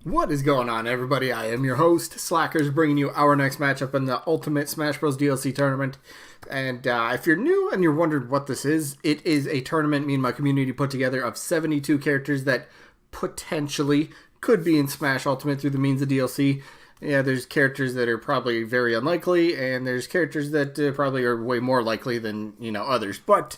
What is going on, everybody? I am your host, Slackerz, bringing you our next matchup in the Ultimate Smash Bros. DLC tournament. And if you're new and you're wondering what this is, it is a tournament me and my community put together of 72 characters that potentially could be in Smash Ultimate through the means of DLC. Yeah, there's characters that are probably very unlikely, and there's characters that probably are way more likely than, others. But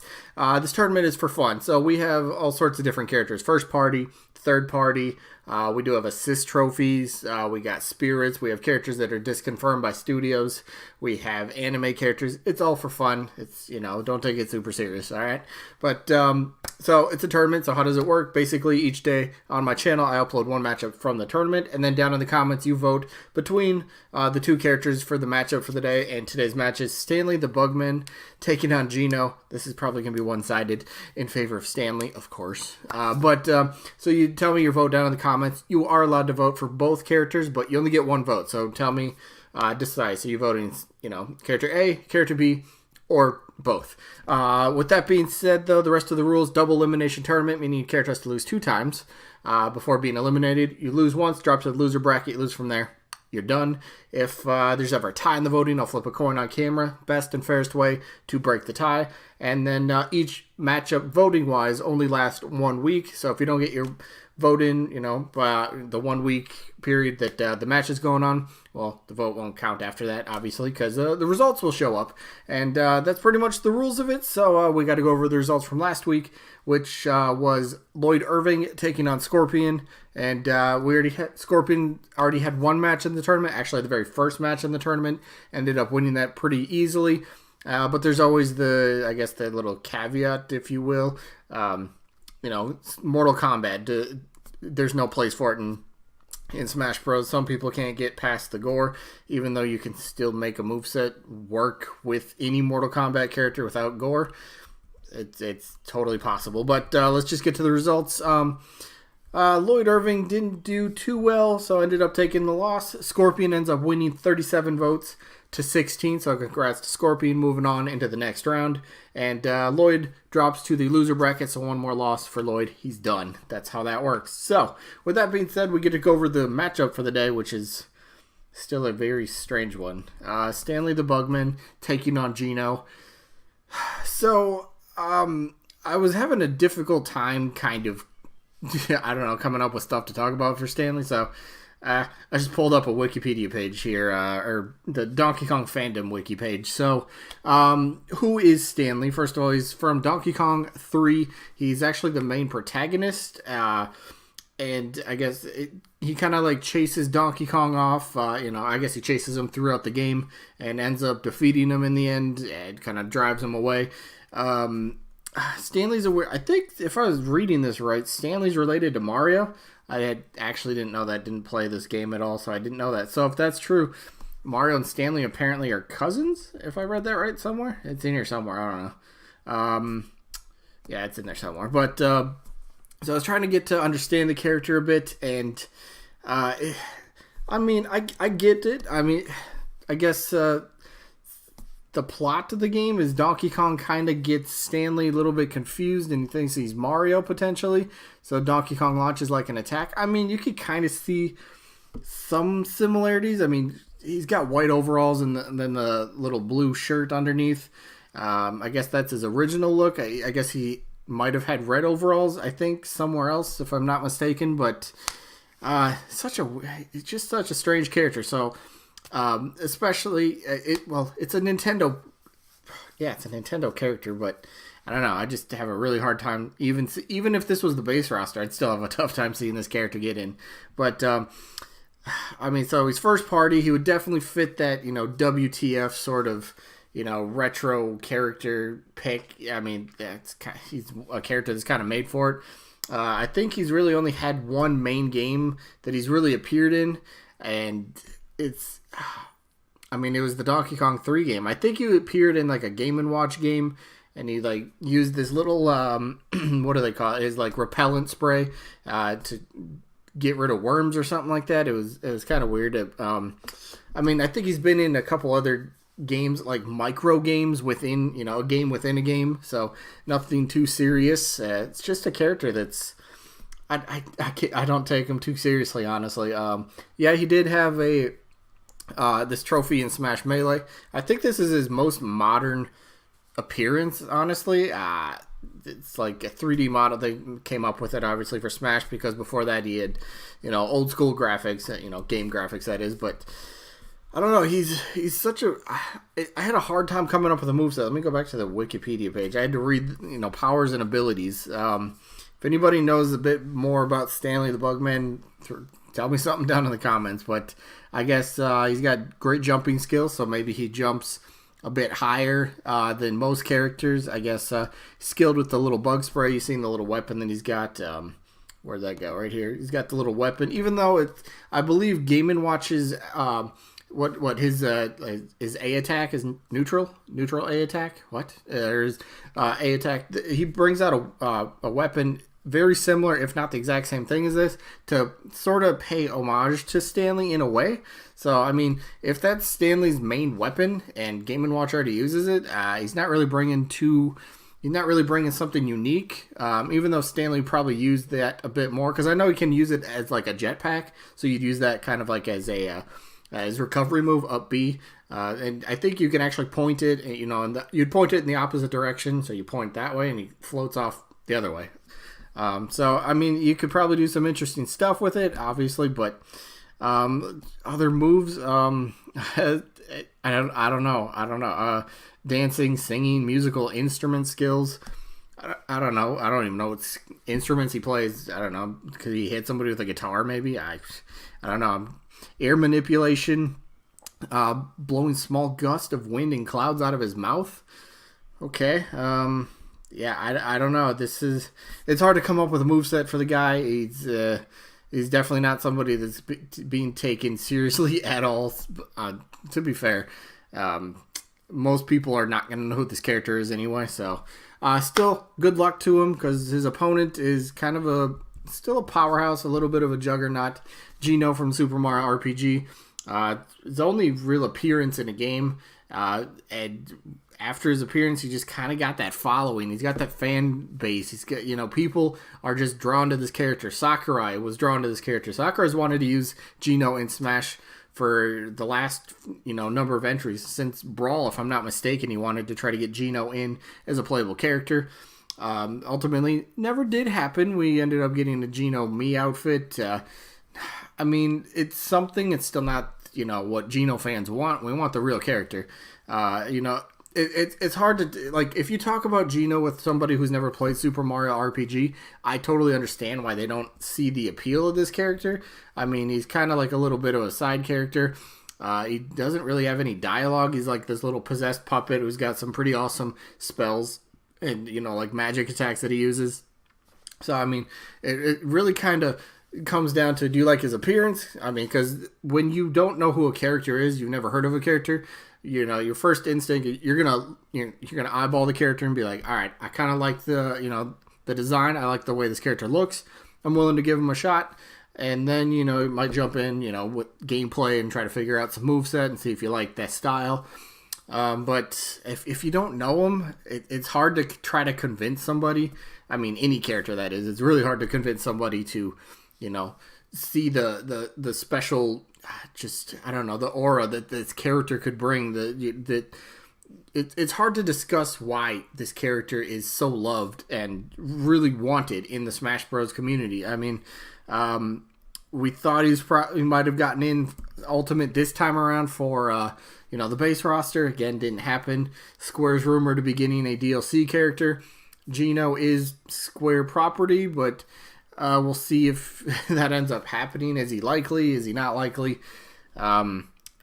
this tournament is for fun. So we have all sorts of different characters. First party, third party. We do have assist trophies. We got spirits. We have characters that are disconfirmed by studios. We have anime characters. It's all for fun. It's, don't take it super serious, all right? But, so it's a tournament. So how does it work? Basically, each day on my channel, I upload one matchup from the tournament. And then down in the comments, you vote between the two characters for the matchup for the day. And today's match is Stanley the Bugman taking on Geno. This is probably going to be one-sided in favor of Stanley, of course. So you tell me your vote down in the comments. You are allowed to vote for both characters, but you only get one vote. So tell me, decide. So you're voting, character A, character B, or both. With that being said, though, the rest of the rules, double elimination tournament, meaning your character has to lose 2 times before being eliminated. You lose once, drop to the loser bracket, you lose from there. You're done. If there's ever a tie in the voting, I'll flip a coin on camera. Best and fairest way to break the tie. And then each matchup voting-wise only lasts 1 week. So if you don't get your vote in, the 1 week period that the match is going on, well, the vote won't count after that, obviously, because the results will show up. And that's pretty much the rules of it. So we got to go over the results from last week, which was Lloyd Irving taking on Scorpion. And Scorpion already had one match in the tournament. Actually, the very first match in the tournament. Ended up winning that pretty easily. But there's always the little caveat, if you will. Mortal Kombat. There's no place for it in Smash Bros. Some people can't get past the gore, even though you can still make a moveset work with any Mortal Kombat character without gore. It's totally possible. But let's just get to the results. Lloyd Irving didn't do too well, so ended up taking the loss. Scorpion ends up winning 37 votes to 16, so congrats to Scorpion, moving on into the next round. And Lloyd drops to the loser bracket, so one more loss for Lloyd. He's done. That's how that works. So, with that being said, we get to go over the matchup for the day, which is still a very strange one. Stanley the Bugman taking on Geno. So, I was having a difficult time coming up with stuff to talk about for Stanley, so I just pulled up a Wikipedia page here, or the Donkey Kong fandom wiki page. So, who is Stanley? First of all, he's from Donkey Kong 3. He's actually the main protagonist, and I guess he kind of chases Donkey Kong off. I guess he chases him throughout the game and ends up defeating him in the end and kind of drives him away. Stanley's I think if I was reading this right, Stanley's related to Mario. I actually didn't know that. Didn't play this game at all, so I didn't know that. So if that's true, Mario and Stanley apparently are cousins, if I read that right somewhere. It's in here somewhere. I don't know. Yeah, it's in there somewhere. But, so I was trying to get to understand the character a bit, and, I get it. I guess, the plot of the game is Donkey Kong kind of gets Stanley a little bit confused and he thinks he's Mario potentially. So Donkey Kong launches an attack. You could kind of see some similarities. He's got white overalls and then the little blue shirt underneath. I guess that's his original look. I guess he might have had red overalls, I think, somewhere else, if I'm not mistaken. But it's just such a strange character. So especially it's a Nintendo. Yeah, it's a Nintendo character, but I don't know. I just have a really hard time. Even if this was the base roster, I'd still have a tough time seeing this character get in. But so he's first party. He would definitely fit that WTF sort of retro character pick. He's a character that's kind of made for it. I think he's really only had one main game that he's really appeared in, and it was the Donkey Kong 3 game. I think he appeared in a Game & Watch game, and he used this little what do they call it? His repellent spray to get rid of worms or something like that. It was kind of weird. I think he's been in a couple other games, micro games within a game within a game. So nothing too serious. It's just a character that's I don't take him too seriously, honestly. Yeah, he did have a this trophy in Smash Melee. I think this is his most modern appearance, honestly. It's like a 3D model. They came up with it, obviously, for Smash, because before that he had, old school graphics, game graphics, that is. But I don't know. He's such a. I had a hard time coming up with a moveset. Let me go back to the Wikipedia page. I had to read, powers and abilities. If anybody knows a bit more about Stanley the Bugman, tell me something down in the comments. But I guess he's got great jumping skills, so maybe he jumps a bit higher than most characters. I guess skilled with the little bug spray. You've seen the little weapon that he's got. Where'd that go? Right here. He's got the little weapon. Even though I believe Game & Watch's what his A attack is neutral A attack. What? There's A attack. He brings out a weapon very similar, if not the exact same thing as this, to sort of pay homage to Stanley in a way. So, I mean, if that's Stanley's main weapon and Game & Watch already uses it, he's not really bringing something unique, even though Stanley probably used that a bit more, because I know he can use it as like a jetpack, so you'd use that kind of like as a his recovery move, up B, and I think you can actually point it, and you'd point it in the opposite direction, so you point that way and he floats off the other way. So, I mean, you could probably do some interesting stuff with it, obviously, but other moves, I don't know. Dancing, singing, musical instrument skills. I don't know. I don't even know what instruments he plays. I don't know. Could he hit somebody with a guitar, maybe? I don't know. Air manipulation, blowing small gust of wind and clouds out of his mouth. Okay. Yeah, I don't know. It's hard to come up with a moveset for the guy. He's definitely not somebody that's being taken seriously at all. To be fair, most people are not going to know who this character is anyway. So, still, good luck to him, because his opponent is kind of still a powerhouse, a little bit of a juggernaut. Geno from Super Mario RPG. His only real appearance in a game, and after his appearance, he just kind of got that following. He's got that fan base. He's got, people are just drawn to this character. Sakurai was drawn to this character. Sakurai's wanted to use Geno in Smash for the last, number of entries. Since Brawl, if I'm not mistaken, he wanted to try to get Geno in as a playable character. Ultimately, never did happen. We ended up getting the Geno Me outfit. I mean, it's something. It's still not, what Geno fans want. We want the real character. It's hard to, like, if you talk about Geno with somebody who's never played Super Mario RPG, I totally understand why they don't see the appeal of this character. I mean, he's kind of like a little bit of a side character. He doesn't really have any dialogue. He's like this little possessed puppet who's got some pretty awesome spells and, like magic attacks that he uses. So, I mean, it really kind of comes down to, do you like his appearance? I mean, because when you don't know who a character is, you've never heard of a character, your first instinct, you're gonna eyeball the character and be like, all right, I kind of like the design. I like the way this character looks. I'm willing to give him a shot. And then, you might jump in, with gameplay and try to figure out some moveset and see if you like that style. But if you don't know him, it's hard to try to convince somebody. I mean, any character, that is. It's really hard to convince somebody to, see the special, just, I don't know, the aura that this character could bring. It's hard to discuss why this character is so loved and really wanted in the Smash Bros. Community. I mean, we thought he might have gotten in Ultimate this time around for, the base roster. Again, didn't happen. Square's rumored to be getting a DLC character. Geno is Square property, but we'll see if that ends up happening. Is he likely? Is he not likely?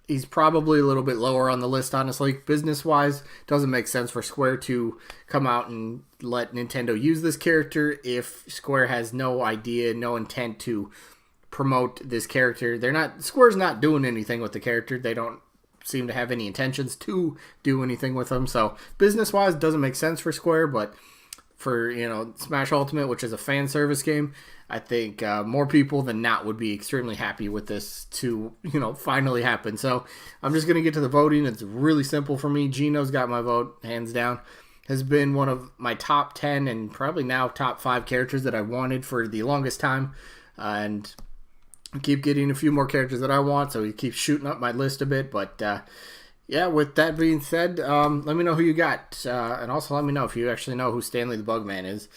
He's probably a little bit lower on the list, honestly. Business-wise, doesn't make sense for Square to come out and let Nintendo use this character if Square has no idea, no intent to promote this character. Square's not doing anything with the character. They don't seem to have any intentions to do anything with him. So, business-wise, doesn't make sense for Square, but for, Smash Ultimate, which is a fan service game, I think more people than not would be extremely happy with this to, finally happen. So I'm just going to get to the voting. It's really simple for me. Geno's got my vote, hands down. has been one of my top 10 and probably now top 5 characters that I wanted for the longest time. And I keep getting a few more characters that I want, so he keeps shooting up my list a bit. But yeah, with that being said, let me know who you got. And also let me know if you actually know who Stanley the Bugman is.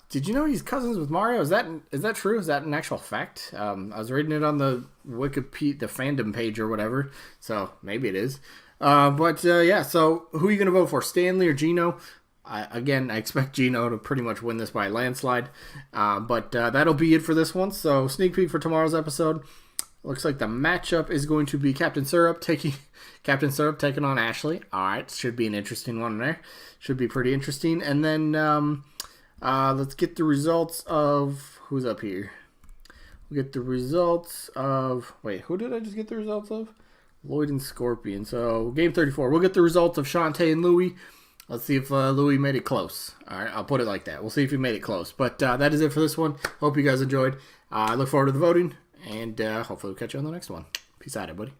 Did you know he's cousins with Mario? Is that true? Is that an actual fact? I was reading it on the Wikipedia, the fandom page or whatever, so maybe it is. Yeah, so who are you going to vote for, Stanley or Geno? I expect Geno to pretty much win this by a landslide. That'll be it for this one. So sneak peek for tomorrow's episode. Looks like the matchup is going to be Captain Syrup taking on Ashley. All right, should be an interesting one there. Should be pretty interesting. And then let's get the results of who's up here. We'll get the results of who did I just get the results of? Lloyd and Scorpion. So game 34. We'll get the results of Shantae and Louie. Let's see if Louie made it close. All right, I'll put it like that. We'll see if he made it close. But that is it for this one. Hope you guys enjoyed. I look forward to the voting, and hopefully we'll catch you on the next one. Peace out, everybody.